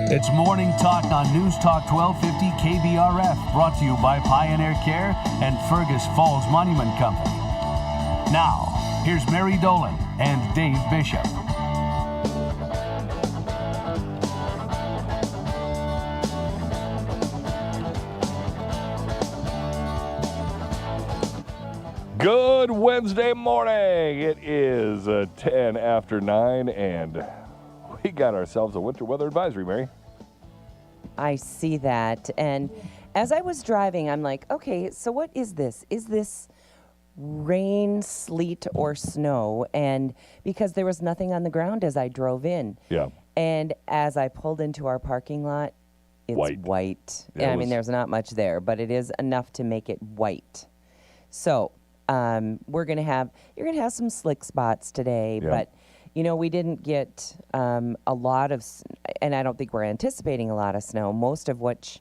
It's Morning Talk on News Talk 1250 KBRF, brought to you by Pioneer Care and Fergus Falls Monument Company. Now, here's Mary Dolan and Dave Bishop. Good Wednesday morning. It is 10 after 9, and we got ourselves a winter weather advisory, Mary. I see that. And as I was driving, I'm like, okay, so what is this? Is this rain, sleet, or snow? And because there was nothing on the ground as I drove in. Yeah. And as I pulled into our parking lot, it's white. Yeah, I mean, there's not much there, but it is enough to make it white. So you're going to have some slick spots today, but you know, we didn't get a lot of, and I don't think we're anticipating a lot of snow, most of which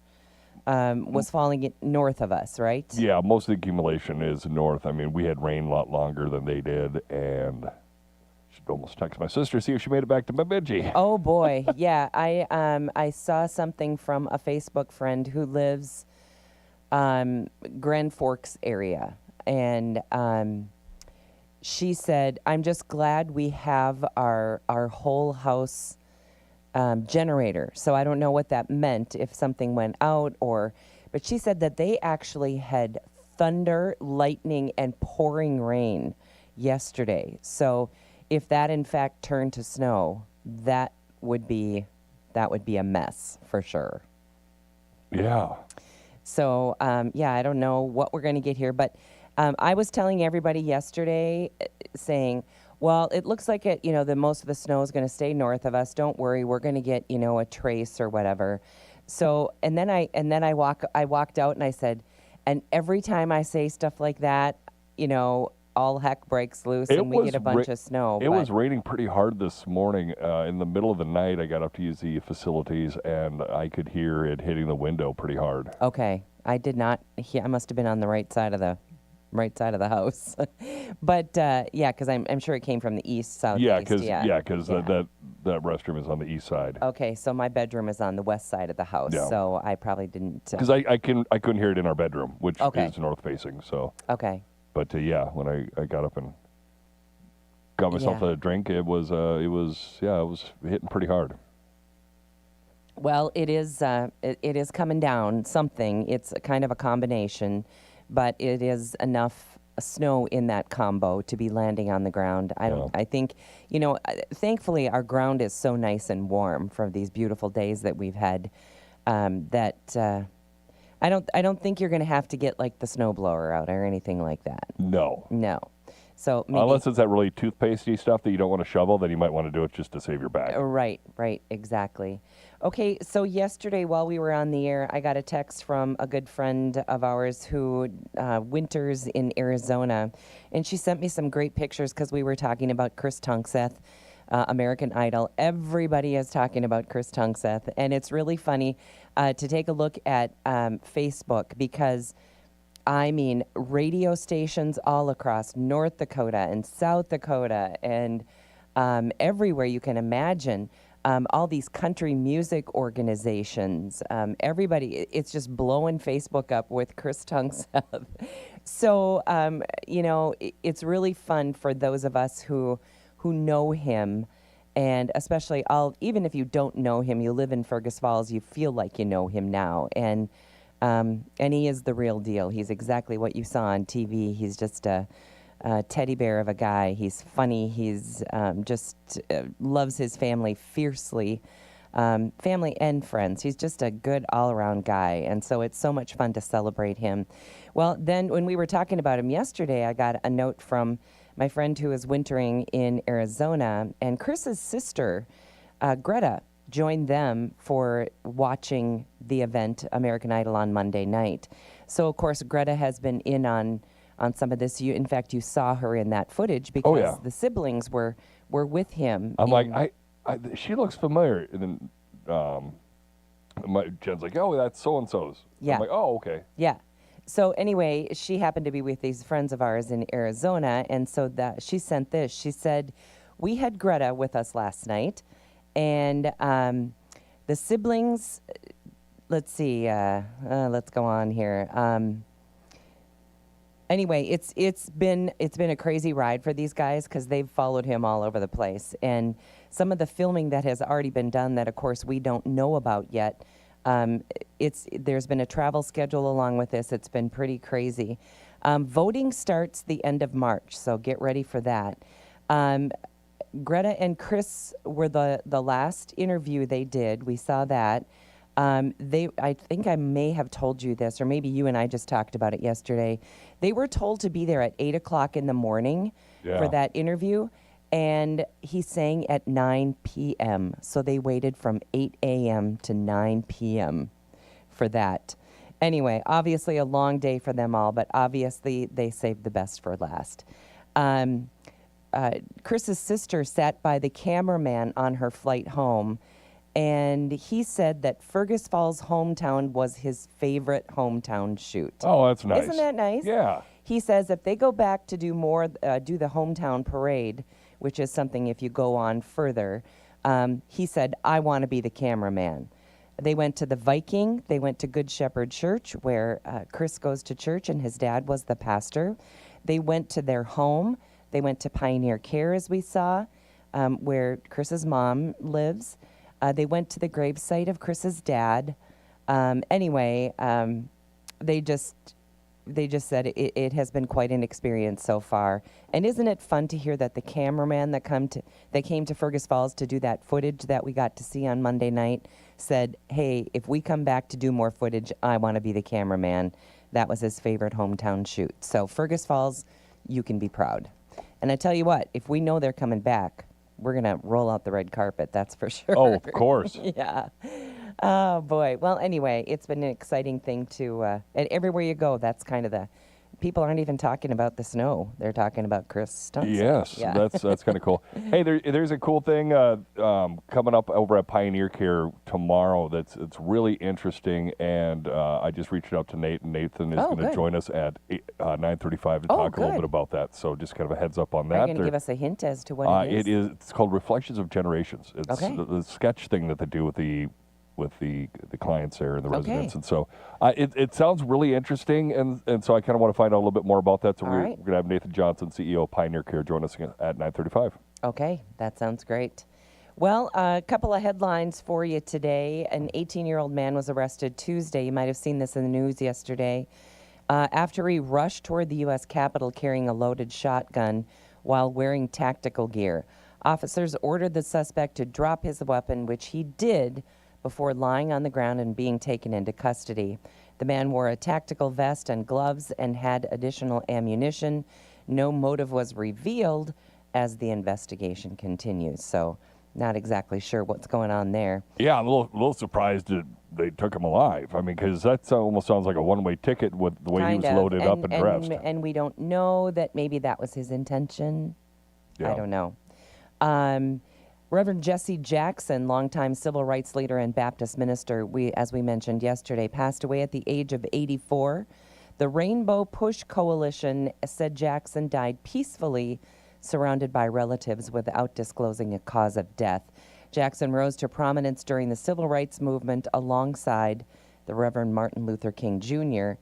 was falling north of us, right? Yeah, most of the accumulation is north. I mean, we had rain a lot longer than they did, and I should almost text my sister, see if she made it back to Bemidji. Oh, boy. Yeah, I saw something from a Facebook friend who lives Grand Forks area, and she said, I'm just glad we have our whole house generator. So I don't know what that meant, if something went out but she said that they actually had thunder, lightning, and pouring rain yesterday. So if that in fact turned to snow, that would be a mess for sure. Yeah. So, I don't know what we're going to get here, but I was telling everybody yesterday, saying, well, it looks like the most of the snow is going to stay north of us. Don't worry, we're going to get, a trace or whatever. So, and then I walked out and I said, and every time I say stuff like that, all heck breaks loose and we get a bunch of snow. It was raining pretty hard this morning. In the middle of the night, I got up to use the facilities, and I could hear it hitting the window pretty hard. Okay, I did not hear. I must have been on the right side of the house. But because I'm sure it came from the east, southeast. Yeah, because that restroom is on the east side. Okay, so my bedroom is on the west side of the house, so I probably didn't. Because I couldn't hear it in our bedroom, which is north facing. So okay. But when I got up and got myself a drink, it was hitting pretty hard. Well, it is coming down something. It's kind of a combination, but it is enough snow in that combo to be landing on the ground. I think, thankfully our ground is so nice and warm from these beautiful days that we've had, that I don't think you're going to have to get like the snowblower out or anything like that. No. So maybe, unless it's that really toothpastey stuff that you don't want to shovel, then you might want to do it just to save your bag. Right, exactly. Okay, so yesterday while we were on the air, I got a text from a good friend of ours who winters in Arizona, and she sent me some great pictures because we were talking about Chris Tunkseth, American Idol. Everybody is talking about Chris Tunkseth, and it's really funny to take a look at Facebook because radio stations all across North Dakota and South Dakota and everywhere you can imagine, all these country music organizations, everybody, it's just blowing Facebook up with Chris Tunkseth. So, it's really fun for those of us who know him, and especially even if you don't know him, you live in Fergus Falls, you feel like you know him now. And he is the real deal. He's exactly what you saw on TV. He's just a teddy bear of a guy. He's funny. He's just loves his family fiercely, family and friends. He's just a good all-around guy, and so it's so much fun to celebrate him. Well, then when we were talking about him yesterday, I got a note from my friend who is wintering in Arizona, and Chris's sister, Greta, joined them for watching the event American Idol on Monday night. So of course Greta has been in on some of this. In fact, you saw her in that footage because the siblings were with him. I'm like, she looks familiar, and then Jen's like, oh, that's so and so's. Yeah. I'm like, oh, okay. Yeah. So anyway, she happened to be with these friends of ours in Arizona, and so that she sent this. She said, we had Greta with us last night, and The siblings, let's see, let's go on here. Anyway, it's been a crazy ride for these guys because they've followed him all over the place, and some of the filming that has already been done that, of course, we don't know about yet. There's been a travel schedule along with this. It's been pretty crazy. Voting starts the end of March, so get ready for that. Greta and Chris were the last interview they did. We saw that. I think I may have told you this, or maybe you and I just talked about it yesterday. They were told to be there at 8 o'clock in the morning for that interview, and he sang at 9 p.m. So they waited from 8 a.m. to 9 p.m. for that. Anyway, obviously a long day for them all, but obviously they saved the best for last. Chris's sister sat by the cameraman on her flight home, and he said that Fergus Falls' hometown was his favorite hometown shoot. Oh, that's nice. Isn't that nice? Yeah. He says if they go back to do the hometown parade, which is something if you go on further, he said, I want to be the cameraman. They went to the Viking. They went to Good Shepherd Church, where Chris goes to church, and his dad was the pastor. They went to their home. They went to Pioneer Care, as we saw, where Chris's mom lives. They went to the gravesite of Chris's dad. Anyway, they just said it has been quite an experience so far. And isn't it fun to hear that the cameraman that came to Fergus Falls to do that footage that we got to see on Monday night said, hey, if we come back to do more footage, I want to be the cameraman. That was his favorite hometown shoot. So Fergus Falls, you can be proud. And I tell you what, if we know they're coming back, we're going to roll out the red carpet, that's for sure. Oh, of course. Yeah. Oh, boy. Well, anyway, it's been an exciting thing to, and everywhere you go, that's kind of people aren't even talking about the snow. They're talking about Chris Stunts. Yes, yeah. that's kind of cool. Hey, there's a cool thing coming up over at Pioneer Care tomorrow it's really interesting, and I just reached out to Nate, and Nathan is going to join us at 9:35 to talk a little bit about that. So just kind of a heads up on that. Are you going to give us a hint as to what it is? It's called Reflections of Generations. It's the sketch thing that they do with the clients there and the residents. And so it sounds really interesting, and so I kind of want to find out a little bit more about that. So we're going to have Nathan Johnson, CEO of Pioneer Care, join us at 9:35. Okay, that sounds great. Well, a couple of headlines for you today. An 18-year-old man was arrested Tuesday. You might have seen this in the news yesterday. After he rushed toward the U.S. Capitol carrying a loaded shotgun while wearing tactical gear. Officers ordered the suspect to drop his weapon, which he did, before lying on the ground and being taken into custody. The man wore a tactical vest and gloves and had additional ammunition. No motive was revealed as the investigation continues. So not exactly sure what's going on there. Yeah, I'm a little surprised that they took him alive. I mean, because that almost sounds like a one-way ticket with the way he was loaded up and dressed. And we don't know that maybe that was his intention. Yeah. I don't know. Reverend Jesse Jackson, longtime civil rights leader and Baptist minister, as we mentioned yesterday, passed away at the age of 84. The Rainbow Push Coalition said Jackson died peacefully, surrounded by relatives without disclosing a cause of death. Jackson rose to prominence during the civil rights movement alongside the Reverend Martin Luther King Jr.,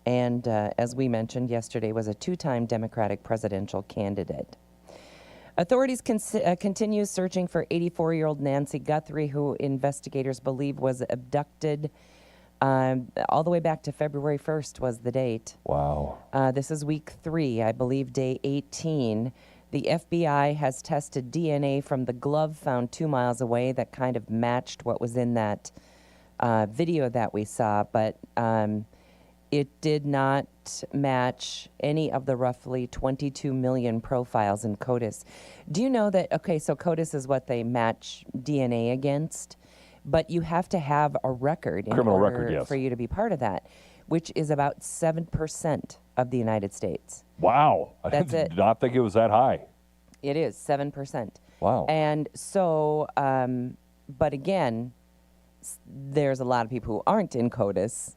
and as we mentioned yesterday, was a two-time Democratic presidential candidate. Authorities continue searching for 84-year-old Nancy Guthrie, who investigators believe was abducted all the way back to February 1st was the date. Wow. This is week 3, I believe day 18. The FBI has tested DNA from the glove found 2 miles away that kind of matched what was in that video that we saw, but it did not match any of the roughly 22 million profiles in CODIS. Do you know that, so CODIS is what they match DNA against, but you have to have a record in order for you to be part of that, which is about 7% of the United States. Wow. That's I did not think it was that high. It is, 7%. Wow. And so, but again, there's a lot of people who aren't in CODIS.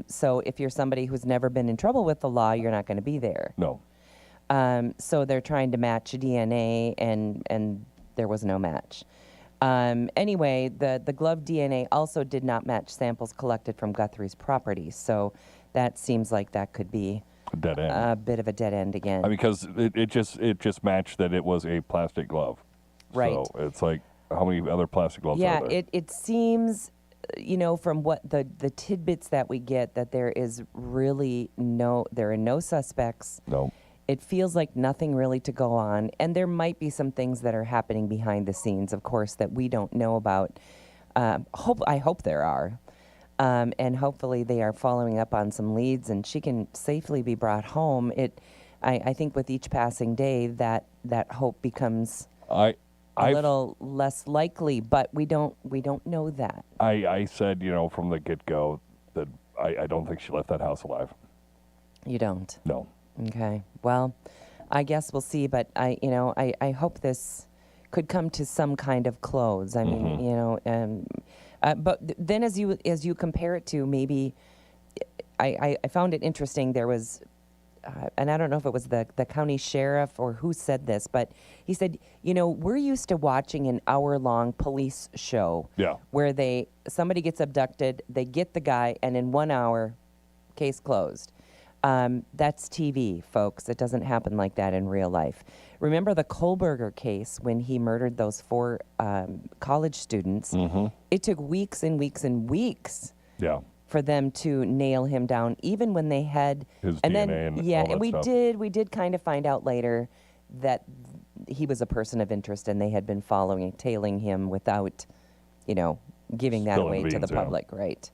So if you're somebody who's never been in trouble with the law, you're not going to be there. No. So they're trying to match DNA, and there was no match. Anyway, the glove DNA also did not match samples collected from Guthrie's property, so that seems like that could be Dead end. a bit of a dead end again. I mean, because it just matched that it was a plastic glove. Right. So it's like, how many other plastic gloves are there? Yeah, it seems, from what the tidbits that we get, that there are no suspects. No. It feels like nothing really to go on, and there might be some things that are happening behind the scenes, of course, that we don't know about. I hope there are, and hopefully they are following up on some leads, and she can safely be brought home. I think with each passing day, that hope becomes a little less likely, but we don't know that. I said, from the get-go that I don't think she left that house alive. You don't? No. Okay. Well, I guess we'll see, but I hope this could come to some kind of close. I mean, but then as you compare it to maybe, I found it interesting. There was, and I don't know if it was the county sheriff or who said this, but he said, we're used to watching an hour-long police show where somebody gets abducted, they get the guy, and in 1 hour, case closed. That's TV, folks. It doesn't happen like that in real life. Remember the Kohlberger case when he murdered those 4 college students? Mm-hmm. It took weeks and weeks and weeks for them to nail him down, even when they had his DNA and all that we stuff. we did kind of find out later that he was a person of interest, and they had been tailing him without, giving that away to the public, right?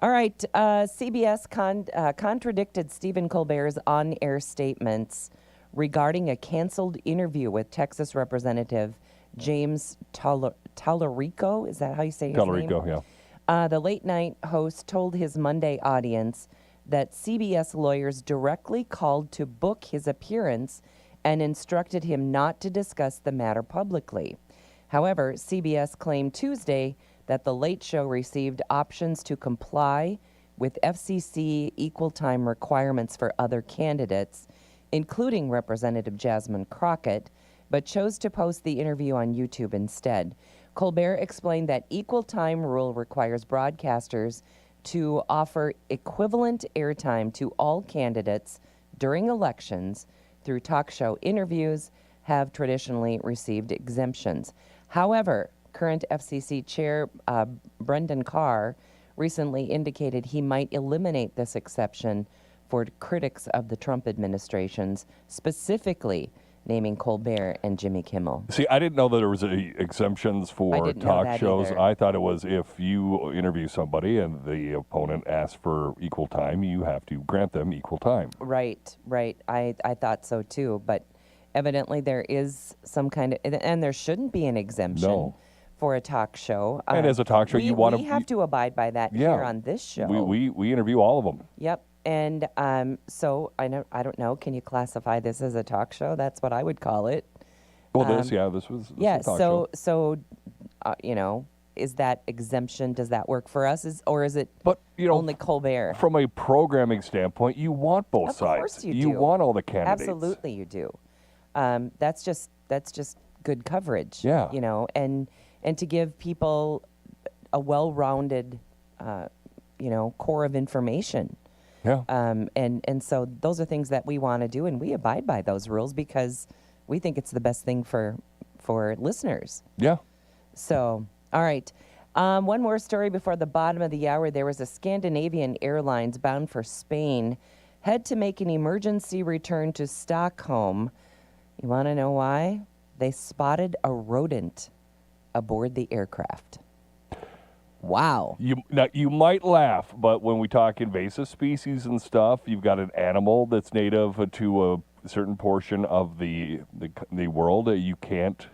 All right, CBS contradicted Stephen Colbert's on-air statements regarding a canceled interview with Texas Representative James Tallarico. Is that how you say his name? Tallarico, yeah. The late-night host told his Monday audience that CBS lawyers directly called to book his appearance and instructed him not to discuss the matter publicly. However, CBS claimed Tuesday that the Late Show received options to comply with FCC equal time requirements for other candidates, including Representative Jasmine Crockett, but chose to post the interview on YouTube instead. Colbert explained that equal time rule requires broadcasters to offer equivalent airtime to all candidates during elections through talk show interviews have traditionally received exemptions. However, current FCC Chair Brendan Carr recently indicated he might eliminate this exception for critics of the Trump administration's, specifically naming Colbert and Jimmy Kimmel. See, I didn't know that there was exemptions for talk shows. Either. I thought it was if you interview somebody and the opponent asks for equal time, you have to grant them equal time. Right. I thought so too, but evidently there is some kind of, and there shouldn't be an exemption for a talk show. And as a talk show, you want to... We have to abide by that here on this show. We interview all of them. Yep. And so I don't know. Can you classify this as a talk show? That's what I would call it. Well, this was a talk show. So is that exemption? Does that work for us? Or is it only Colbert? From a programming standpoint, you want both sides. Of course you do. You want all the candidates. Absolutely, you do. That's just good coverage. Yeah. And to give people a well-rounded, core of information. Yeah. And so those are things that we want to do, and we abide by those rules because we think it's the best thing for listeners. Yeah. So, all right. One more story before the bottom of the hour. There was a Scandinavian Airlines bound for Spain had to make an emergency return to Stockholm. You want to know why? They spotted a rodent aboard the aircraft. Wow. You might laugh, but when we talk invasive species and stuff, you've got an animal that's native to a certain portion of the world. You can't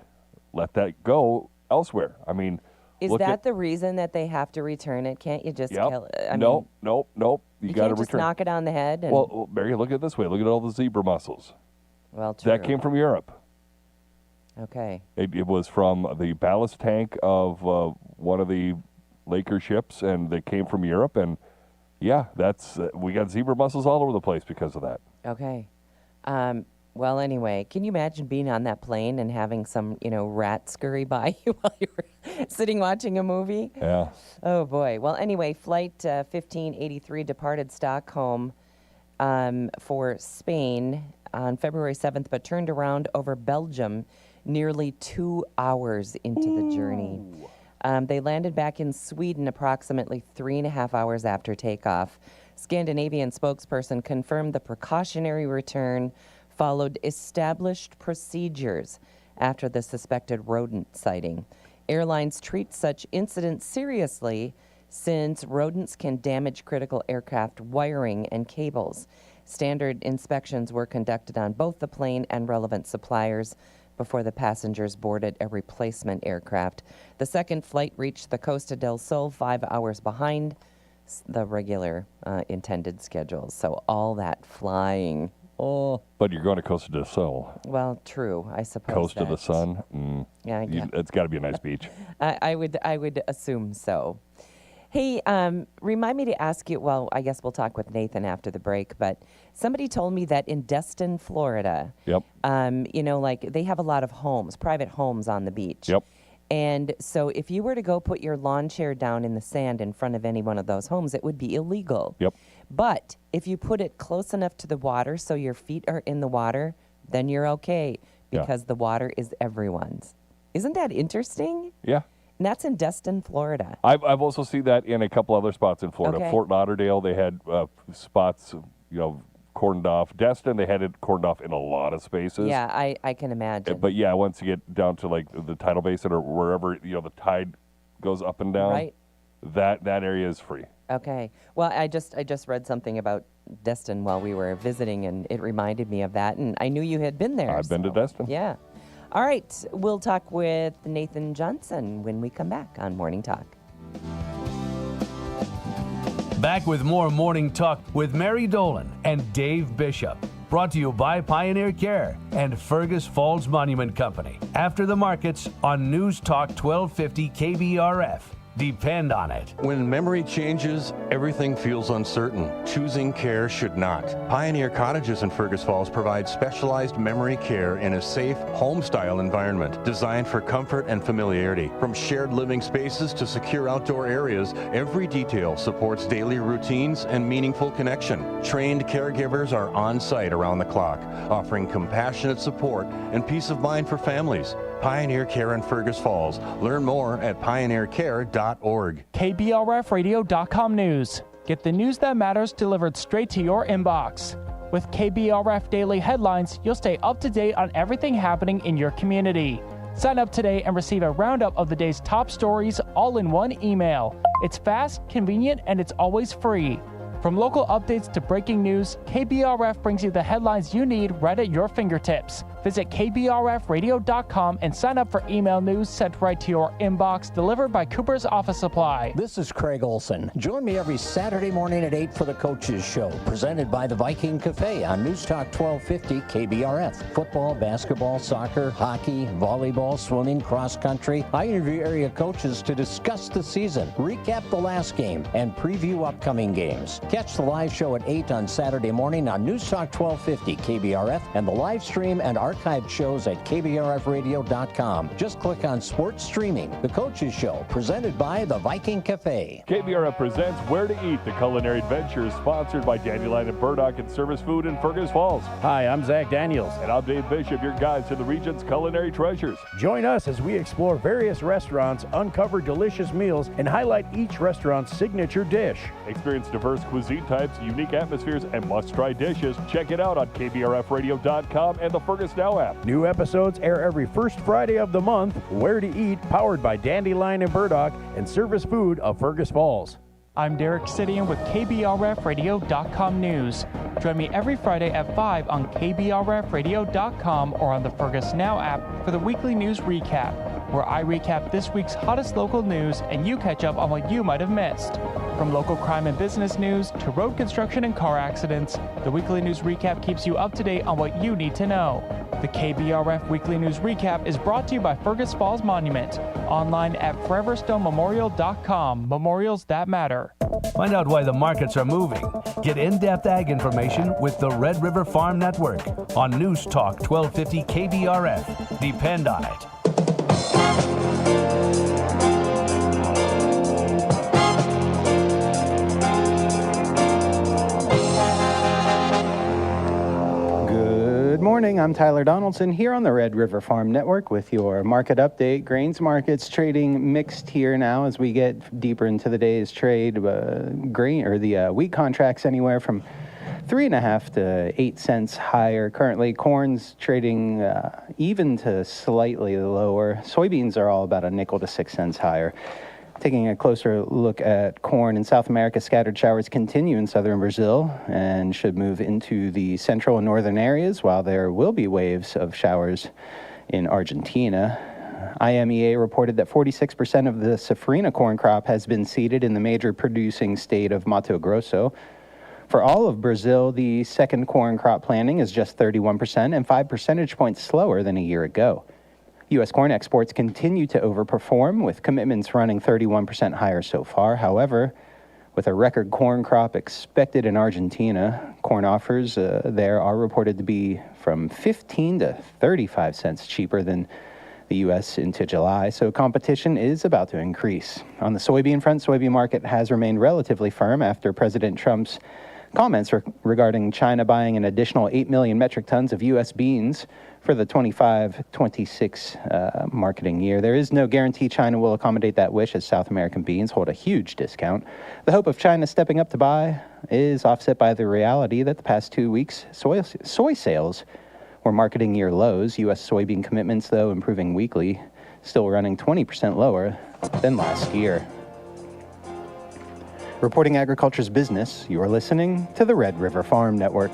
let that go elsewhere. I mean, is that the reason that they have to return it? Can't you just kill it? Nope. You got to can't just knock it on the head. And well, Mary, look at it this way. Look at all the zebra mussels. Well, true. That came from Europe. Okay. It was from the ballast tank of one of the Laker ships, and they came from Europe. And yeah, we got zebra mussels all over the place because of that. Okay. Well, anyway, can you imagine being on that plane and having some, rat scurry by you while you were sitting watching a movie? Yeah. Oh, boy. Well, anyway, Flight 1583 departed Stockholm for Spain on February 7th, but turned around over Belgium nearly 2 hours into the journey. They landed back in Sweden approximately 3.5 hours after takeoff. Scandinavian spokesperson confirmed the precautionary return followed established procedures after the suspected rodent sighting. Airlines treat such incidents seriously since rodents can damage critical aircraft wiring and cables. Standard inspections were conducted on both the plane and relevant suppliers before the passengers boarded a replacement aircraft. The second flight reached the Costa del Sol 5 hours behind the regular intended schedule. So all that flying. Oh. But you're going to Costa del Sol. Well, true, I suppose. Coast of the Sun. Yeah, It's got to be a nice beach. I would assume so. Hey, remind me to ask you, well, I guess we'll talk with Nathan after the break, but somebody told me that in Destin, Florida, Yep. They have a lot of homes, private homes on the beach. Yep. And so if you were to go put your lawn chair down in the sand in front of any one of those homes, it would be illegal. Yep. But if you put it close enough to the water so your feet are in the water, then you're okay because the water is everyone's. Isn't that interesting? Yeah. And that's in Destin, Florida. I've also seen that in a couple other spots in Florida. Okay. Fort Lauderdale, they had spots, cordoned off. Destin, they had it cordoned off in a lot of spaces. Yeah, I can imagine. But yeah, once you get down to like the tidal basin or wherever the tide goes up and down, Right. that area is free. Okay. Well, I just read something about Destin while we were visiting, and it reminded me of that. And I knew you had been there. I've been to Destin. Yeah. All right. We'll talk with Nathan Johnson when we come back on Morning Talk. Back with more Morning Talk with Mary Dolan and Dave Bishop. Brought to you by Pioneer Care and Fergus Falls Monument Company. After the markets on News Talk 1250 KBRF. Depend on it. When memory changes, everything feels uncertain. Choosing care should not. Pioneer Cottages in Fergus Falls provide specialized memory care in a safe, home-style environment designed for comfort and familiarity. From shared living spaces to secure outdoor areas, every detail supports daily routines and meaningful connection. Trained caregivers are on site around the clock, offering compassionate support and peace of mind for families. Pioneer Care in Fergus Falls. Learn more at pioneercare.org. KBRFradio.com news. Get the news that matters delivered straight to your inbox. With KBRF Daily Headlines, you'll stay up to date on everything happening in your community. Sign up today and receive a roundup of the day's top stories all in one email. It's fast, convenient, and it's always free. From local updates to breaking news, KBRF brings you the headlines you need right at your fingertips. Visit KBRFradio.com and sign up for email news sent right to your inbox, delivered by Cooper's Office Supply. This is Craig Olson. Join me every Saturday morning at 8 for the Coaches Show, presented by the Viking Cafe on News Talk 1250 KBRF. Football, basketball, soccer, hockey, volleyball, swimming, cross country. I interview area coaches to discuss the season, recap the last game, and preview upcoming games. Catch the live show at 8 on Saturday morning on News Talk 1250 KBRF and the live stream and archived shows at KBRFradio.com. Just click on Sports Streaming. The Coaches Show, presented by the Viking Cafe. KBRF presents Where to Eat, the culinary adventure, sponsored by Dandelion and Burdock and Service Food in Fergus Falls. Hi, I'm Zach Daniels. And I'm Dave Bishop, your guide to the region's culinary treasures. Join us as we explore various restaurants, uncover delicious meals, and highlight each restaurant's signature dish. Experience diverse cuisine types, unique atmospheres, and must-try dishes. Check it out on KBRFradio.com and the Fergus Now app. New episodes air every first Friday of the month. Where to Eat, powered by Dandelion and Burdock and Service Food of Fergus Falls. I'm Derek Sidian with KBRFradio.com news. Join me every Friday at 5 on KBRFradio.com or on the Fergus Now app for the weekly news recap. where I recap this week's hottest local news and you catch up on what you might have missed. From local crime and business news to road construction and car accidents, the Weekly News Recap keeps you up to date on what you need to know. The KBRF Weekly News Recap is brought to you by Fergus Falls Monument, online at foreverstonmemorial.com. Memorials that matter. Find out why the markets are moving. Get in-depth ag information with the Red River Farm Network on News Talk 1250 KBRF. Depend on it. Good morning, I'm Tyler Donaldson here on the Red River Farm Network with your market update. Grains markets trading mixed here now as we get deeper into the day's trade. Wheat contracts anywhere from 3.5 to 8 cents higher. Currently, corn's trading even to slightly lower. Soybeans are all about a nickel to 6 cents higher. Taking a closer look at corn in South America, scattered showers continue in southern Brazil and should move into the central and northern areas, while there will be waves of showers in Argentina. IMEA reported that 46% of the safrinha corn crop has been seeded in the major producing state of Mato Grosso. For all of Brazil, the second corn crop planting is just 31% and 5 percentage points slower than a year ago. U.S. corn exports continue to overperform, with commitments running 31% higher so far. However, with a record corn crop expected in Argentina, corn offers there are reported to be from 15 to 35 cents cheaper than the U.S. into July, so competition is about to increase. On the soybean front, soybean market has remained relatively firm after President Trump's comments regarding China buying an additional 8 million metric tons of U.S. beans for the 25-26 marketing year. There is no guarantee China will accommodate that wish, as South American beans hold a huge discount. The hope of China stepping up to buy is offset by the reality that the past 2 weeks, soy sales were marketing year lows. U.S. soybean commitments, though, improving weekly, still running 20% lower than last year. Reporting agriculture's business, you're listening to the Red River Farm Network.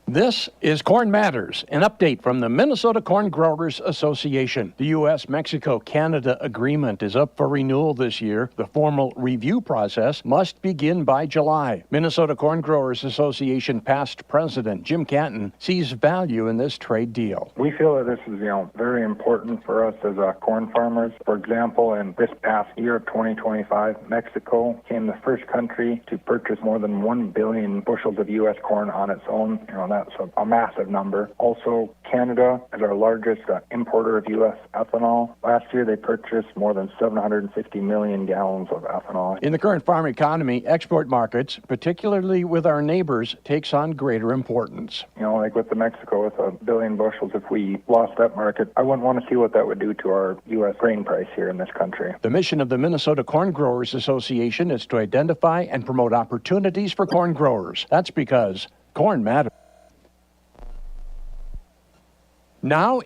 This is Corn Matters, an update from the Minnesota Corn Growers Association. The U.S.-Mexico-Canada agreement is up for renewal this year. The formal review process must begin by July. Minnesota Corn Growers Association past president Jim Canton sees value in this trade deal. We feel that this is, very important for us as corn farmers. For example, in this past year of 2025, Mexico became the first country to purchase more than 1 billion bushels of U.S. corn on its own. That's a massive number. Also, Canada is our largest importer of U.S. ethanol. Last year, they purchased more than 750 million gallons of ethanol. In the current farm economy, export markets, particularly with our neighbors, takes on greater importance. Like with Mexico, with 1 billion bushels, if we lost that market, I wouldn't want to see what that would do to our U.S. grain price here in this country. The mission of the Minnesota Corn Growers Association is to identify and promote opportunities for corn growers. That's because corn matters. Now,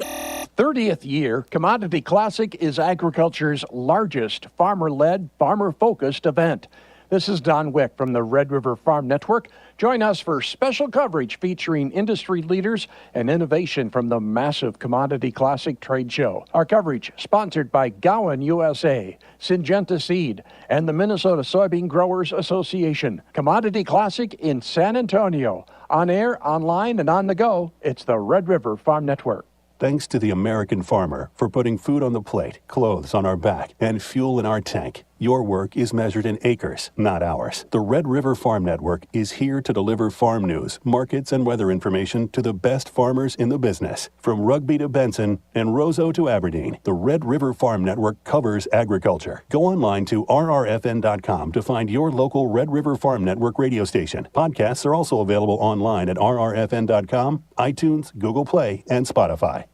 30th year, Commodity Classic is agriculture's largest farmer-led, farmer-focused event. This is Don Wick from the Red River Farm Network. Join us for special coverage featuring industry leaders and innovation from the massive Commodity Classic trade show. Our coverage sponsored by Gowan USA, Syngenta Seed, and the Minnesota Soybean Growers Association. Commodity Classic in San Antonio. On air, online, and on the go, it's the Red River Farm Network. Thanks to the American farmer for putting food on the plate, clothes on our back, and fuel in our tank. Your work is measured in acres, not hours. The Red River Farm Network is here to deliver farm news, markets, and weather information to the best farmers in the business. From Rugby to Benson and Roseau to Aberdeen, the Red River Farm Network covers agriculture. Go online to rrfn.com to find your local Red River Farm Network radio station. Podcasts are also available online at rrfn.com, iTunes, Google Play, and Spotify.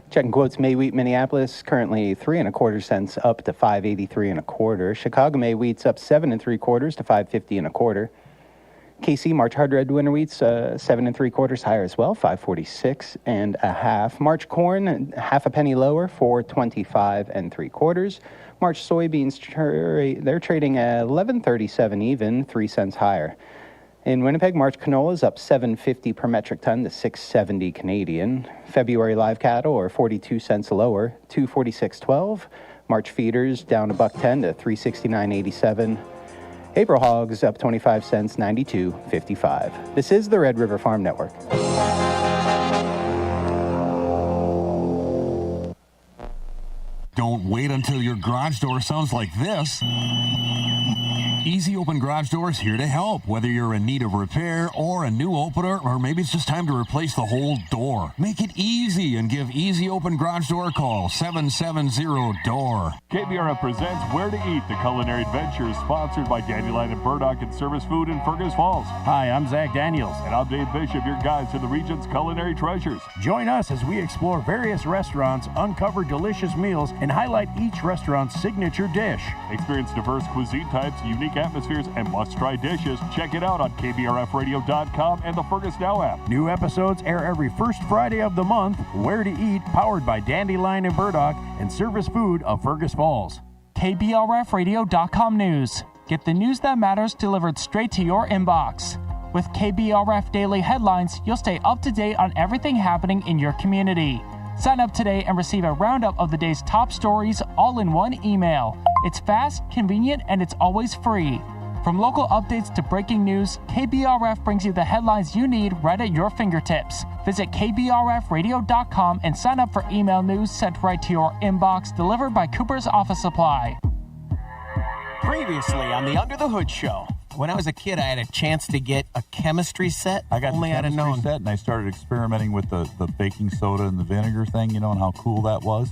Checking quotes, May wheat Minneapolis currently 3 1/4 cents up to 5.83 1/4. Chicago May wheat's up 7 3/4 to 5.50 1/4. KC March hard red winter wheat's 7 3/4 higher as well, 5.46 1/2. March corn half a penny lower, 4.25 3/4. March soybeans they're trading at 11.37 even, 3 cents higher. In Winnipeg, March canola is up $7.50 per metric ton to $6.70 Canadian. February live cattle are 42 cents lower, $2.46.12. March feeders down $1.10 to $3.69.87. April hogs up 25 cents, $92.55. This is the Red River Farm Network. Don't wait until your garage door sounds like this. Easy Open Garage Doors here to help. Whether you're in need of repair or a new opener, or maybe it's just time to replace the whole door. Make it easy and give Easy Open Garage Door a call, 770-DOOR. KBRF presents Where to Eat, the culinary adventure sponsored by Dandelion and Burdock and Service Food in Fergus Falls. Hi, I'm Zach Daniels. And I'm Dave Bishop, your guide to the region's culinary treasures. Join us as we explore various restaurants, uncover delicious meals, and highlight each restaurant's signature dish. Experience diverse cuisine types, unique atmospheres, and must-try dishes. Check it out on KBRFradio.com and the Fergus Now app. New episodes air every first Friday of the month. Where to Eat, powered by Dandelion and Burdock and Service Food of Fergus Falls. KBRFradio.com news. Get the news that matters delivered straight to your inbox. With KBRF Daily Headlines, you'll stay up to date on everything happening in your community. Sign up today and receive a roundup of the day's top stories all in one email. It's fast, convenient, and it's always free. From local updates to breaking news, KBRF brings you the headlines you need right at your fingertips. Visit KBRFradio.com and sign up for email news sent right to your inbox, delivered by Cooper's Office Supply. Previously on the Under the Hood Show. When I was a kid, I had a chance to get a chemistry set. I got the chemistry set, and I started experimenting with the baking soda and the vinegar thing, and how cool that was.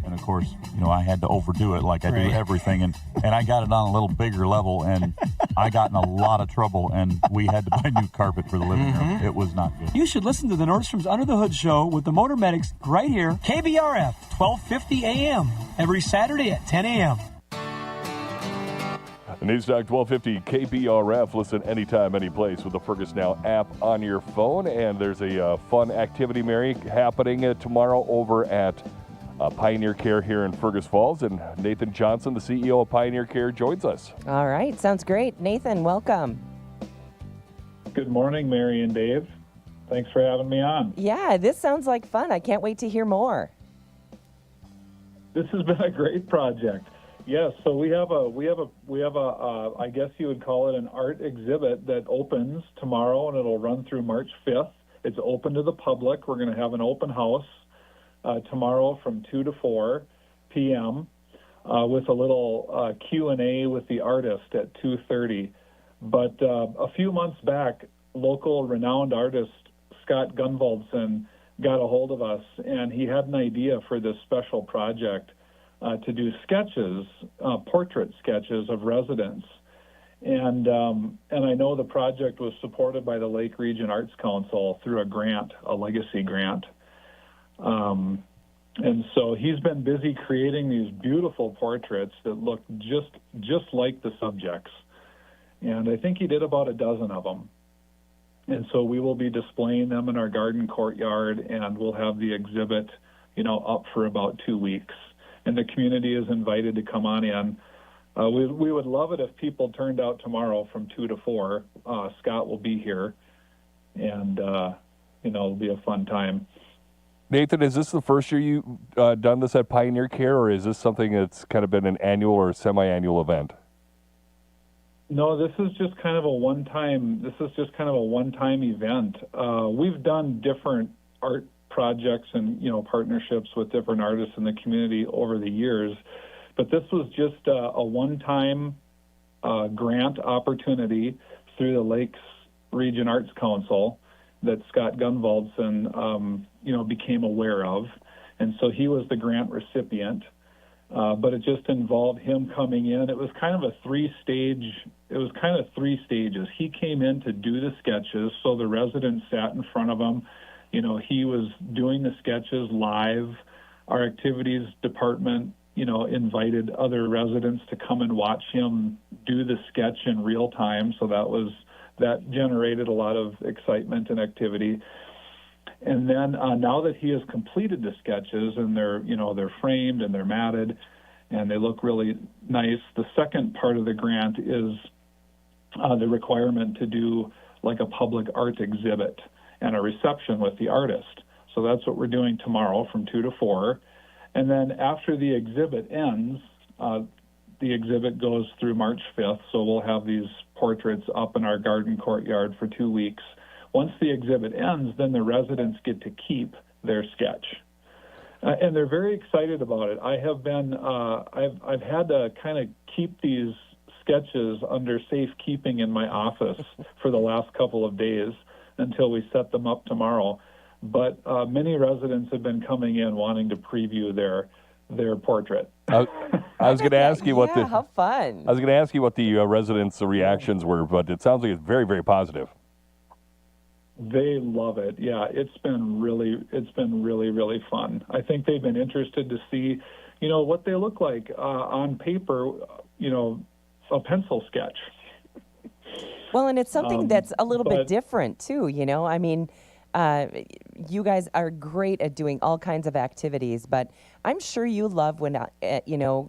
And, of course, I had to overdo it like I do everything. And I got it on a little bigger level, and I got in a lot of trouble, and we had to buy new carpet for the living room. It was not good. You should listen to the Nordstrom's Under the Hood Show with the Motor Medics right here. KBRF, 1250 a.m. every Saturday at 10 a.m. Newstalk 1250 KBRF. Listen anytime, any place with the Fergus Now app on your phone. And there's a fun activity, Mary, happening tomorrow over at Pioneer Care here in Fergus Falls. And Nathan Johnson, the CEO of Pioneer Care, joins us. All right. Sounds great. Nathan, welcome. Good morning, Mary and Dave. Thanks for having me on. Yeah, this sounds like fun. I can't wait to hear more. This has been a great project. Yes, so we have a I guess you would call it an art exhibit that opens tomorrow, and it'll run through March 5th. It's open to the public. We're going to have an open house tomorrow from 2 to 4 p.m. With a little Q&A with the artist at 2:30. But a few months back, local renowned artist Scott Gunvaldson got a hold of us, and he had an idea for this special project. To do sketches, portrait sketches of residents. And I know the project was supported by the Lake Region Arts Council through a grant, a legacy grant. And so he's been busy creating these beautiful portraits that look just like the subjects. And I think he did about a dozen of them. And so we will be displaying them in our garden courtyard, and we'll have the exhibit, up for about 2 weeks. And the community is invited to come on in. We would love it if people turned out tomorrow from 2 to 4. Scott will be here, and it'll be a fun time. Nathan, is this the first year you've done this at Pioneer Care, or is this something that's kind of been an annual or semi-annual event? No, this is just kind of a one-time. This is just kind of a one-time event. We've done different art projects and partnerships with different artists in the community over the years, but this was just a one-time grant opportunity through the Lakes Region Arts Council that Scott Gunvaldson became aware of, and so he was the grant recipient. But it just involved him coming in. It was kind of a three-stage. It was kind of 3 stages. He came in to do the sketches, so the residents sat in front of him. He was doing the sketches live. Our activities department, invited other residents to come and watch him do the sketch in real time. So that generated a lot of excitement and activity. And then now that he has completed the sketches and they're framed and they're matted and they look really nice, the second part of the grant is the requirement to do like a public art exhibit and a reception with the artist. So that's what we're doing tomorrow from 2 to 4. And then after the exhibit ends, the exhibit goes through March 5th, so we'll have these portraits up in our garden courtyard for 2 weeks. Once the exhibit ends, then the residents get to keep their sketch. And they're very excited about it. I have been, I've had to kind of keep these sketches under safekeeping in my office for the last couple of days until we set them up tomorrow. But many residents have been coming in wanting to preview their portrait. I was going to ask you what how fun. I was going to ask you what the residents' reactions were, but it sounds like it's very, very positive. They love it. Yeah, it's been really, really fun. I think they've been interested to see, what they look like on paper, a pencil sketch. Well, and it's something that's a little bit different too, I mean, you guys are great at doing all kinds of activities, but I'm sure you love when,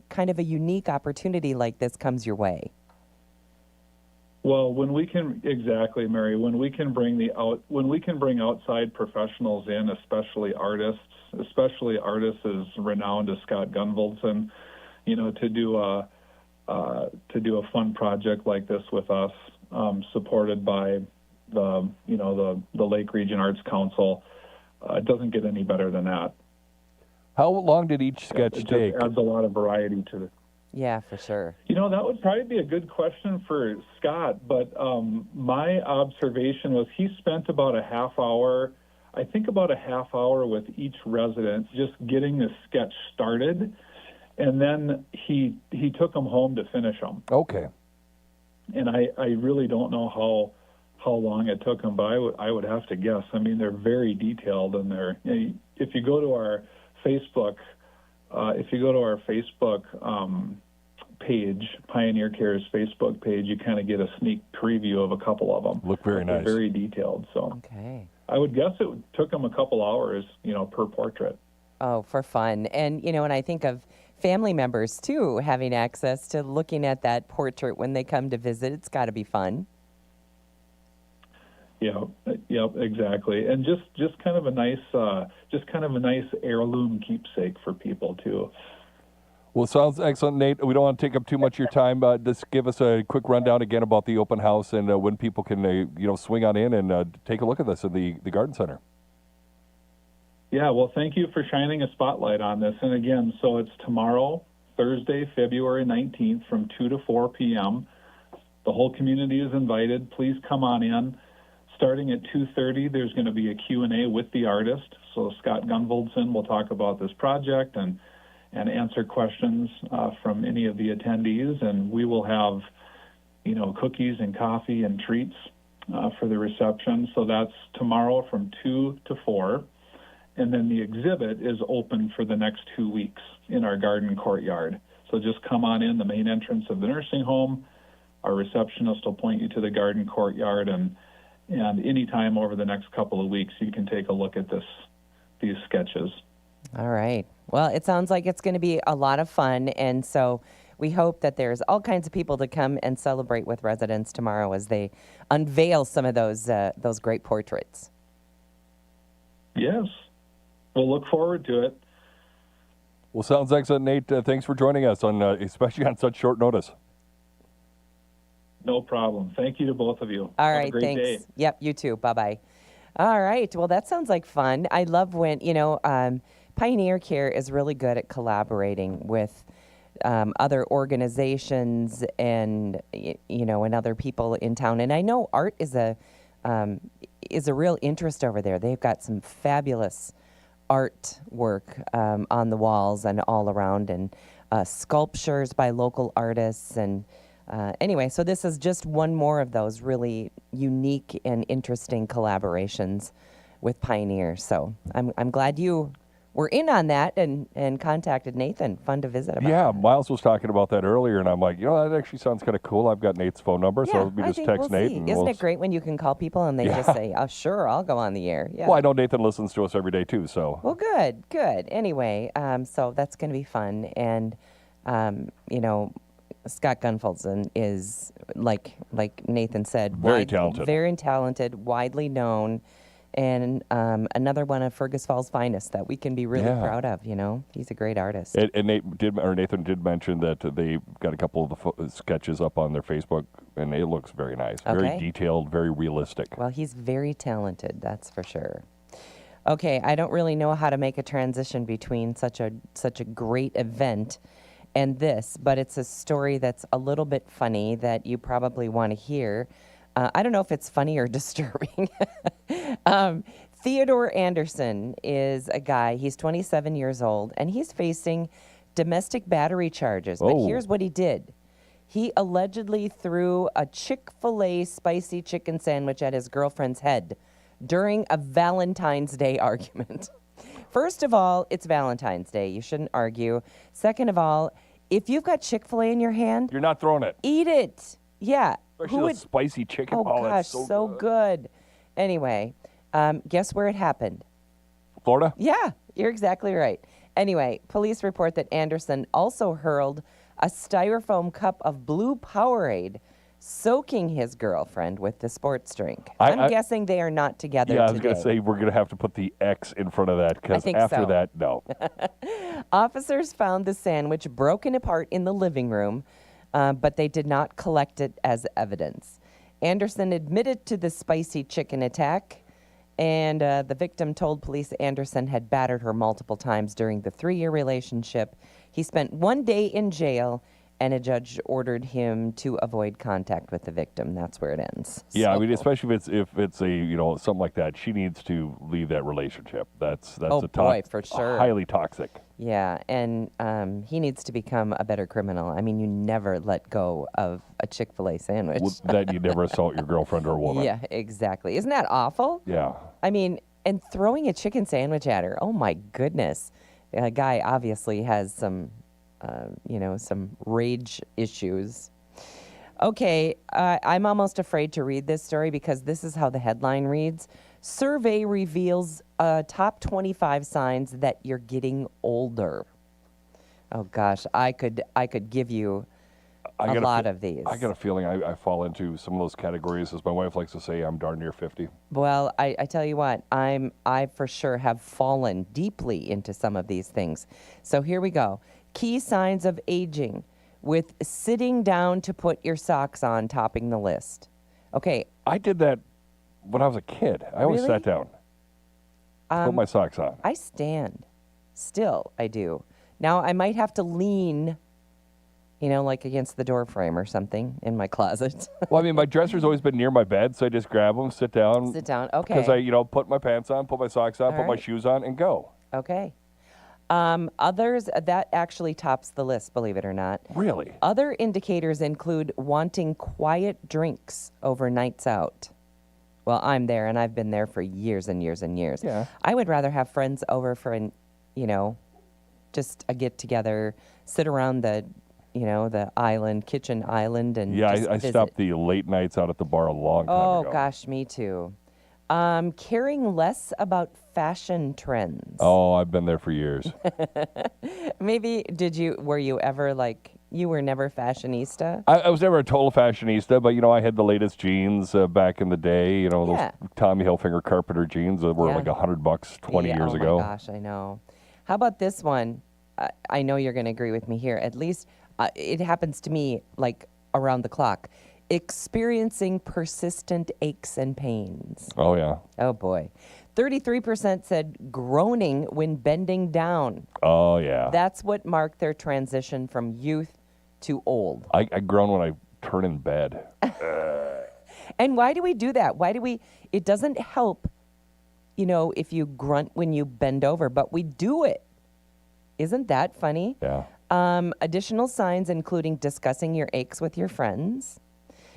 kind of a unique opportunity like this comes your way. Well, when we can, exactly, Mary, when we can bring outside professionals in, especially artists as renowned as Scott Gunvoldson, to do a fun project like this with us, supported by the Lake Region Arts Council, it doesn't get any better than that. How long did each sketch take? It adds a lot of variety to it. Yeah, for sure. That would probably be a good question for Scott, but my observation was he spent about a half hour with each resident just getting the sketch started, and then he took them home to finish them. Okay. And I really don't know how long it took them, but I would have to guess. I mean, they're very detailed, and if you go to our Facebook, page, Pioneer Care's Facebook page, you kind of get a sneak preview of a couple of them. Look very nice. They're very detailed. So okay. I would guess it took them a couple hours, per portrait. Oh, for fun. And, and I think of family members, too, having access to looking at that portrait when they come to visit. It's got to be fun. Yeah, exactly. And just kind of a nice heirloom keepsake for people, too. Well, it sounds excellent, Nate. We don't want to take up too much of your time. Just give us a quick rundown again about the open house and when people can, swing on in and take a look at this at the Garden Center. Yeah, well, thank you for shining a spotlight on this. And again, so it's tomorrow, Thursday, February 19th from 2 to 4 p.m. The whole community is invited. Please come on in. Starting at 2:30, there's going to be a Q&A with the artist. So Scott Gunvoldson will talk about this project and answer questions from any of the attendees, and we will have, cookies and coffee and treats for the reception. So that's tomorrow from 2 to 4, and then the exhibit is open for the next 2 weeks in our garden courtyard. So just come on in the main entrance of the nursing home. Our receptionist will point you to the garden courtyard, and anytime over the next couple of weeks, you can take a look at these sketches. All right. Well, it sounds like it's going to be a lot of fun, and so we hope that there's all kinds of people to come and celebrate with residents tomorrow as they unveil some of those great portraits. Yes. We'll look forward to it. Well, sounds excellent, Nate. Thanks for joining us, especially on such short notice. No problem. Thank you to both of you. All Have right, a great thanks. day. Yep, you too. Bye-bye. All right. Well, that sounds like fun. I love when, Pioneer Care is really good at collaborating with other organizations and, and other people in town. And I know art is a real interest over there. They've got some fabulous artwork on the walls and all around, and sculptures by local artists. And anyway, so this is just one more of those really unique and interesting collaborations with Pioneer. So I'm glad you were in on that and contacted Nathan. Fun to visit about. Yeah, Miles was talking about that earlier, and I'm like, that actually sounds kind of cool. I've got Nate's phone number, so we just text Nate. See. Isn't it great when you can call people and they just say, "Oh, sure, I'll go on the air." Yeah. Well, I know Nathan listens to us every day too, so. Well, good. Anyway, so that's going to be fun, and Scott Gunfelson is, like Nathan said, Very talented. Very talented, widely known, and another one of Fergus Falls' finest that we can be really proud of. He's a great artist. And Nathan did mention that they got a couple of the sketches up on their Facebook, and it looks very nice, very detailed, very realistic. Well, he's very talented, that's for sure. Okay, I don't really know how to make a transition between such a great event and this, but it's a story that's a little bit funny that you probably want to hear. I don't know if it's funny or disturbing. Theodore Anderson is a guy, he's 27 years old, and he's facing domestic battery charges. But here's what he did. He allegedly threw a Chick-fil-A spicy chicken sandwich at his girlfriend's head during a Valentine's Day argument. First of all, it's Valentine's Day. You shouldn't argue. Second of all, if you've got Chick-fil-A in your hand, you're not throwing it. Eat it. Yeah. Especially the spicy chicken. Oh, gosh, so good. Anyway, guess where it happened? Florida? Yeah, you're exactly right. Anyway, police report that Anderson also hurled a styrofoam cup of blue Powerade, soaking his girlfriend with the sports drink. I'm guessing they are not together today. Yeah, I was going to say, we're going to have to put the X in front of that, because after that, no. Officers found the sandwich broken apart in the living room, but they did not collect it as evidence. Anderson admitted to the spicy chicken attack, and the victim told police Anderson had battered her multiple times during the 3-year relationship. He spent 1 day in jail, and a judge ordered him to avoid contact with the victim. That's where it ends. Yeah, I mean, especially if it's a something like that, she needs to leave that relationship. That's for sure. Highly toxic. Yeah, and he needs to become a better criminal. I mean, you never let go of a Chick-fil-A sandwich. That you never assault your girlfriend or a woman. Yeah, exactly. Isn't that awful? Yeah. I mean, and throwing a chicken sandwich at her. Oh my goodness. A guy obviously has some rage issues. Okay, I'm almost afraid to read this story because this is how the headline reads. Survey reveals top 25 signs that you're getting older. Oh gosh, I could give you a lot of these. I got a feeling I fall into some of those categories. As my wife likes to say, I'm darn near 50. Well, I tell you what, I for sure have fallen deeply into some of these things. So here we go. Key signs of aging, with sitting down to put your socks on topping the list. Okay. I did that when I was a kid. I always sat down to put my socks on. I stand. Still, I do. Now, I might have to lean, like against the door frame or something in my closet. Well, I mean, my dresser's always been near my bed, so I just grab them, sit down. Sit down, okay. Because I, put my pants on, put my socks on, put my shoes on, and go. Okay. Others, that actually tops the list, believe it or not. Really? Other indicators include wanting quiet drinks over nights out. Well, I'm there, and I've been there for years and years and years. Yeah. I would rather have friends over for just a get-together, sit around the kitchen island, and I stopped the late nights out at the bar a long time ago. Oh, gosh, me too. Caring less about fashion trends. Oh, I've been there for years. Maybe, were you ever you were never fashionista? I was never a total fashionista, but, I had the latest jeans back in the day, those Tommy Hilfiger Carpenter jeans that were like $100 20 years ago. Oh, my gosh, I know. How about this one? I know you're going to agree with me here. At least it happens to me around the clock. Experiencing persistent aches and pains. Oh, yeah. Oh, boy. 33% said groaning when bending down. Oh, yeah. That's what marked their transition from youth to old. I groan when I turn in bed. And why do we do that? It doesn't help, if you grunt when you bend over, but we do it. Isn't that funny? Yeah. Additional signs including discussing your aches with your friends.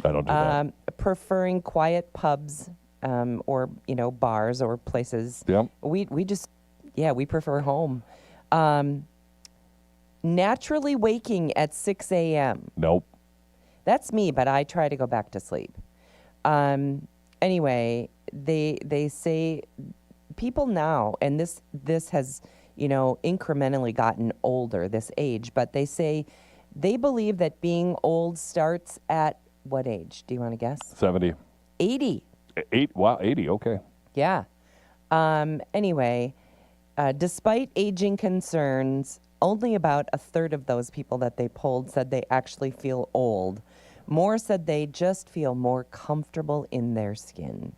I don't do that. Preferring quiet pubs or bars or places. Yep. We prefer home. Naturally waking at 6 a.m. Nope. That's me, but I try to go back to sleep. Anyway, they say people now, and this has incrementally gotten older, this age, but they say They believe that being old starts at what age? Do you want to guess? 70. 80. 80, okay. Yeah. Anyway, despite aging concerns, only about a third of those people that they polled said they actually feel old. More said they just feel more comfortable in their skin.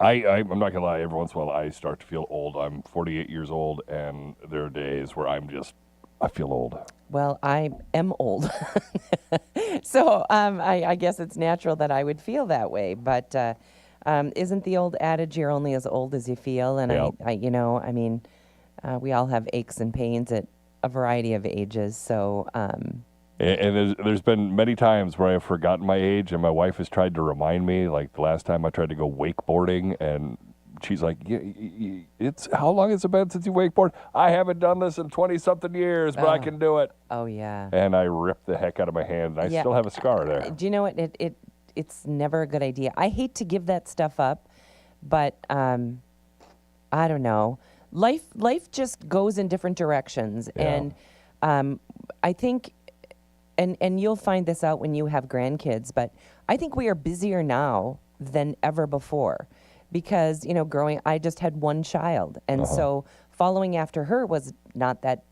I'm not going to lie, every once in a while I start to feel old. I'm 48 years old, and there are days where I feel old. Well, I am old. So I guess it's natural that I would feel that way. But isn't the old adage, you're only as old as you feel? And we all have aches and pains at a variety of ages. So... And there's been many times where I've forgotten my age, and my wife has tried to remind me. Like the last time I tried to go wakeboarding, and she's like, "It's how long has it been since you wakeboard?" I haven't done this in 20-something years, but I can do it. Oh yeah. And I ripped the heck out of my hand, and I still have a scar there. Do you know what? It's never a good idea. I hate to give that stuff up, but I don't know. Life just goes in different directions, and I think. And you'll find this out when you have grandkids, but I think we are busier now than ever before because, I just had one child. And so following after her was not that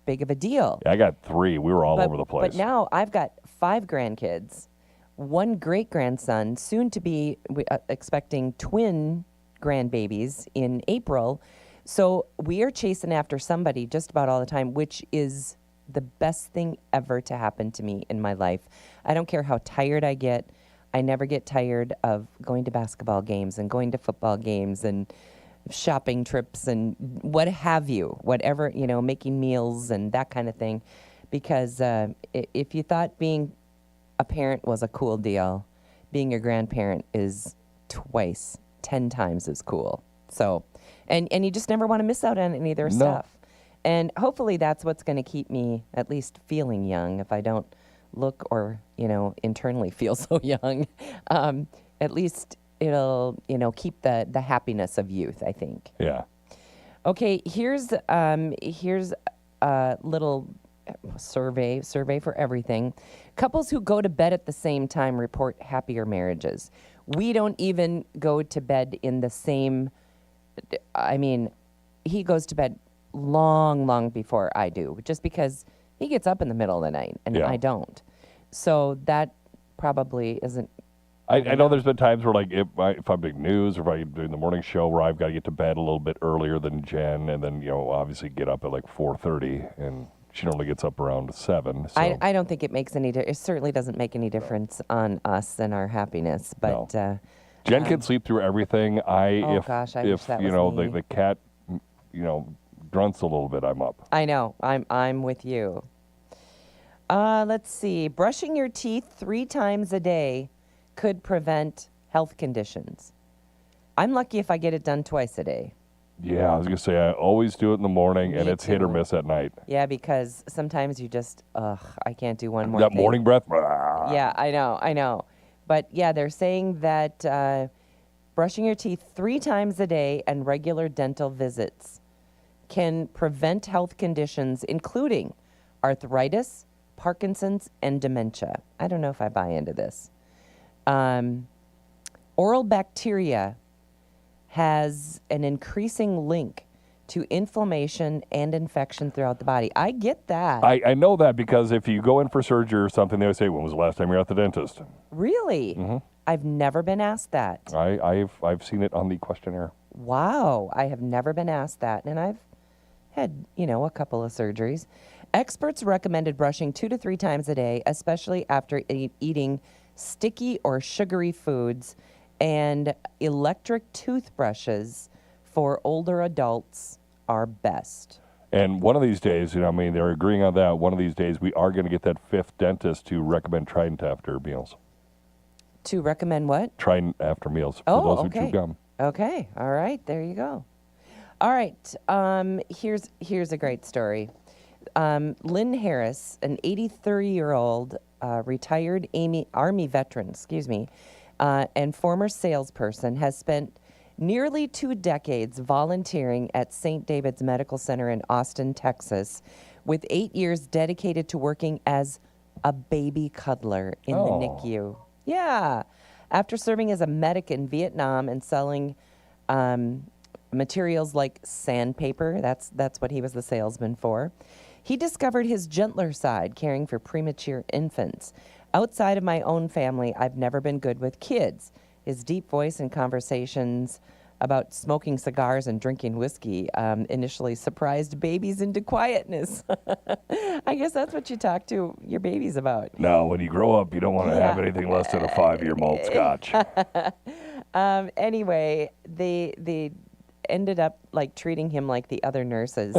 big of a deal. Yeah, I got 3. We were all over the place. But now I've got 5 grandkids, 1 great-grandson, soon to be expecting twin grandbabies in April. So we are chasing after somebody just about all the time, which is the best thing ever to happen to me in my life. I don't care how tired I get. I never get tired of going to basketball games and going to football games and shopping trips and what have you, whatever, making meals and that kind of thing. Because if you thought being a parent was a cool deal, being a grandparent is 10 times as cool. So, and you just never want to miss out on any of their stuff. And hopefully that's what's going to keep me at least feeling young. If I don't look or, internally feel so young, at least it'll, keep the happiness of youth, I think. Yeah. Okay, here's a little survey for everything. Couples who go to bed at the same time report happier marriages. We don't even go to bed in the same, he goes to bed long before I do, just because he gets up in the middle of the night and I don't. So that probably isn't. I know there's been times where, like, if I'm doing news or if I'm doing the morning show, where I've got to get to bed a little bit earlier than Jen, and then obviously get up at like 4:30, and she normally gets up around 7. So. I don't think it makes any. It certainly doesn't make any difference on us and our happiness. But Jen can sleep through everything. If the cat, grunts a little bit, I'm up. I know. I'm with you. Let's see. Brushing your teeth 3 times a day could prevent health conditions. I'm lucky if I get it done twice a day. Yeah, I was going to say, I always do it in the morning, and it's hit or miss at night. Yeah, because sometimes you just, I can't do one more That thing. morning breath? Yeah, I know. But yeah, they're saying that brushing your teeth 3 times a day and regular dental visits can prevent health conditions, including arthritis, Parkinson's, and dementia. I don't know if I buy into this. Oral bacteria has an increasing link to inflammation and infection throughout the body. I get that. I know that because if you go in for surgery or something, they always say, when was the last time you were at the dentist? Really? Mm-hmm. I've never been asked that. I've seen it on the questionnaire. Wow. I have never been asked that. And I've had, a couple of surgeries. Experts recommended brushing 2 to 3 times a day, especially after eating sticky or sugary foods, and electric toothbrushes for older adults are best. And one of these days, they're agreeing on that. One of these days, we are going to get that 5th dentist to recommend Trident after meals. To recommend what? Trident after meals for those who chew gum. Okay. All right. There you go. All right. Here's a great story. Lynn Harris, an 83-year-old retired Army veteran, and former salesperson, has spent nearly 2 decades volunteering at St. David's Medical Center in Austin, Texas, with 8 years dedicated to working as a baby cuddler in the NICU. Yeah. After serving as a medic in Vietnam and selling materials like sandpaper, that's what he was the salesman for, he discovered his gentler side, caring for premature infants. Outside of my own family, I've never been good with kids. His deep voice and conversations about smoking cigars and drinking whiskey initially surprised babies into quietness. I guess that's what you talk to your babies about. Now, when you grow up, you don't want to have anything less than a 5-year malt scotch. Anyway, they ended up like treating him like the other nurses.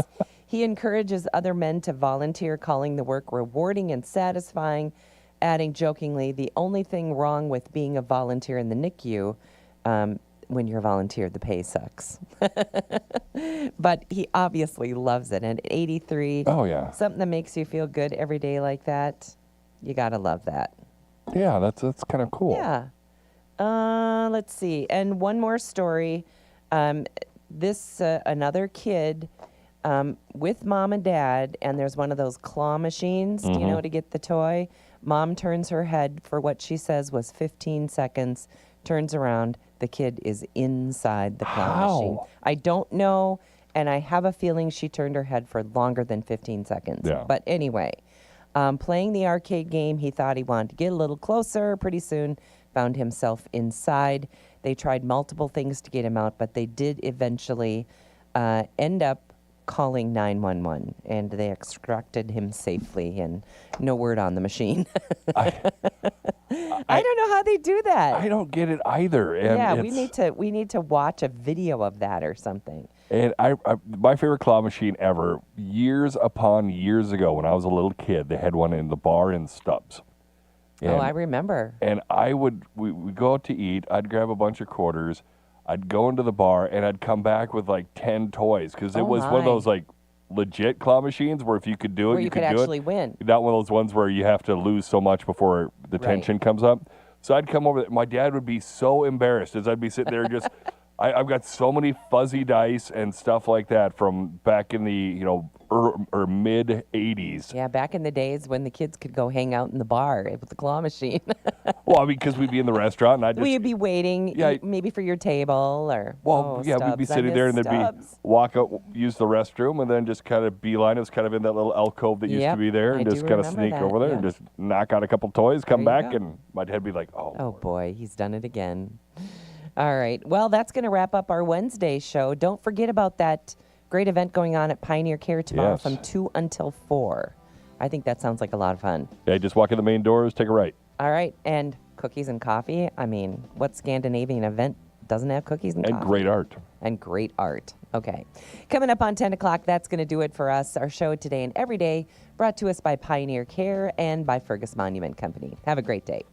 He encourages other men to volunteer, calling the work rewarding and satisfying, adding jokingly, the only thing wrong with being a volunteer in the NICU, when you're a volunteer, the pay sucks. But he obviously loves it. And at 83, something that makes you feel good every day like that, you got to love that. Yeah, that's kind of cool. Yeah. Let's see. And one more story. Another kid with mom and dad, and there's one of those claw machines, you know, to get the toy. Mom turns her head for what she says was 15 seconds, turns around, the kid is inside the claw machine. I don't know, and I have a feeling she turned her head for longer than 15 seconds. Yeah. But anyway, playing the arcade game, he thought he wanted to get a little closer. Pretty soon, found himself inside. They tried multiple things to get him out, but they did eventually end up calling 911, and they extracted him safely, and no word on the machine. I don't know how they do that. I don't get it either. And yeah, we need to watch a video of that or something. And my favorite claw machine ever, years upon years ago when I was a little kid, they had one in the bar in Stubbs. And, I remember. And we'd go out to eat, I'd grab a bunch of quarters, I'd go into the bar, and I'd come back with like 10 toys, because it was one of those like legit claw machines where if you could do it, where you could actually win. Not one of those ones where you have to lose so much before the tension comes up. So I'd come over, my dad would be so embarrassed as I'd be sitting there just, I've got so many fuzzy dice and stuff like that from back in the, or mid 80s. Yeah, back in the days when the kids could go hang out in the bar with the claw machine. Well, I mean, because we'd be in the restaurant and I'd just... We'd be waiting, maybe for your table or... we'd be sitting there and they'd walk out, use the restroom, and then just kind of beeline. It was kind of in that little alcove that used to be there, and just kind of sneak over there and just knock out a couple toys, come back, and my dad would be like, oh boy, he's done it again. All right. Well, that's going to wrap up our Wednesday show. Don't forget about that great event going on at Pioneer Care tomorrow from 2 until 4. I think that sounds like a lot of fun. Yeah, just walk in the main doors, take a right. All right. And cookies and coffee. I mean, what Scandinavian event doesn't have cookies and coffee? And great art. And great art. Okay. Coming up on 10 o'clock, that's going to do it for us. Our show today and every day brought to us by Pioneer Care and by Fergus Monument Company. Have a great day.